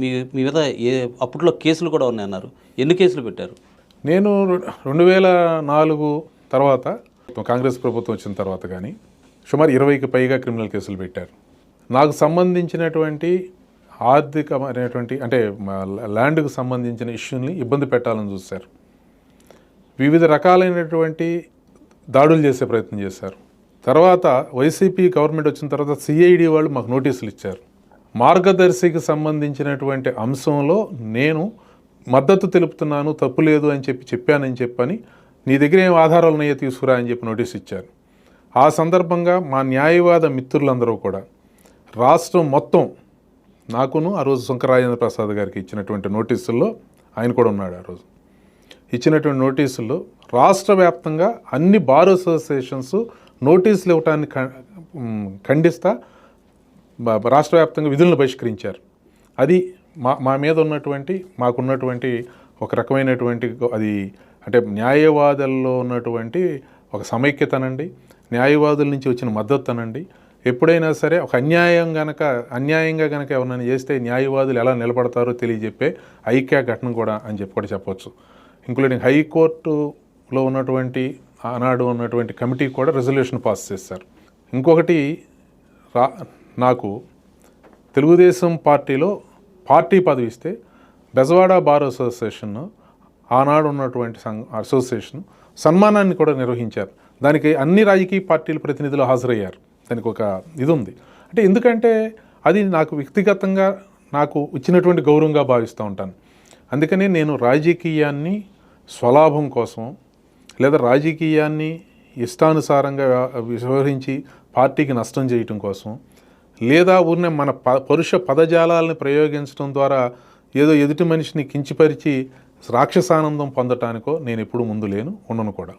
మీ మీ మీద అప్పట్లో కేసులు కూడా ఉన్నాయన్నారు. ఎన్ని కేసులు పెట్టారు? నేను 2004 తర్వాత కాంగ్రెస్ ప్రభుత్వం వచ్చిన తర్వాత కానీ సుమారు 20కి పైగా క్రిమినల్ కేసులు పెట్టారు. నాకు సంబంధించినటువంటి ఆర్థికమైనటువంటి అంటే ల్యాండ్కు సంబంధించిన ఇష్యూని ఇబ్బంది పెట్టాలని చూశారు. వివిధ రకాలైనటువంటి దాడులు చేసే ప్రయత్నం చేశారు. తర్వాత వైసీపీ గవర్నమెంట్ వచ్చిన తర్వాత సిఐడి వాళ్ళు మాకు నోటీసులు ఇచ్చారు. మార్గదర్శికి సంబంధించినటువంటి అంశంలో నేను మద్దతు తెలుపుతున్నాను, తప్పు లేదు అని చెప్పానని చెప్పని, నీ దగ్గర ఏం ఆధారాలు ఉన్నాయో తీసుకురా అని చెప్పి నోటీస్ ఇచ్చారు. ఆ సందర్భంగా మా న్యాయవాద మిత్రులందరూ కూడా రాష్ట్రం మొత్తం నాకును ఆ రోజు శంకర రాజేంద్ర ప్రసాద్ గారికి ఇచ్చినటువంటి నోటీసుల్లో, ఆయన కూడా ఉన్నాడు ఆ రోజు, ఇచ్చినటువంటి నోటీసుల్లో రాష్ట్ర వ్యాప్తంగా అన్ని బార్ అసోసియేషన్స్ నోటీసులు ఇవ్వటాన్ని ఖండిస్తా రాష్ట్ర వ్యాప్తంగా విధులను బహిష్కరించారు. అది మా మీద ఉన్నటువంటి మాకున్నటువంటి ఒక రకమైనటువంటి అది అంటే న్యాయవాదుల్లో ఉన్నటువంటి ఒక సమైక్యతనండి, న్యాయవాదుల నుంచి వచ్చిన మద్దతు అనండి. ఎప్పుడైనా సరే ఒక అన్యాయంగా గనక ఎవరైనా చేస్తే న్యాయవాదులు ఎలా నిలబడతారో తెలియజెప్పే ఐక్య ఘటన కూడా అని చెప్పి కూడా చెప్పవచ్చు. ఇంక్లూడింగ్ హైకోర్టులో ఉన్నటువంటి ఆనాడు ఉన్నటువంటి కమిటీ కూడా రెజల్యూషన్ పాస్ చేశారు. ఇంకొకటి నాకు తెలుగుదేశం పార్టీలో పార్టీ పదవి ఇస్తే బెజవాడ బార్ అసోసియేషన్ ఆనాడు ఉన్నటువంటి అసోసియేషన్ సన్మానాన్ని కూడా నిర్వహించారు. దానికి అన్ని రాజకీయ పార్టీల ప్రతినిధులు హాజరయ్యారు. దానికి ఒక ఇది ఉంది. అంటే ఎందుకంటే అది నాకు వ్యక్తిగతంగా నాకు ఇచ్చినటువంటి గౌరవంగా భావిస్తూ ఉంటాను. అందుకని నేను రాజకీయాన్ని స్వలాభం కోసం లేదా రాజకీయాన్ని ఇష్టానుసారంగా వ్యవహరించి పార్టీకి నష్టం చేయటం కోసం లేదా ఊరినే మన పరుష పదజాలాలను ప్రయోగించడం ద్వారా ఏదో ఎదుటి మనిషిని కించిపరిచి రాక్షసానందం పొందటానికో నేను ఎప్పుడు ముందు లేను, ఉండను కూడా.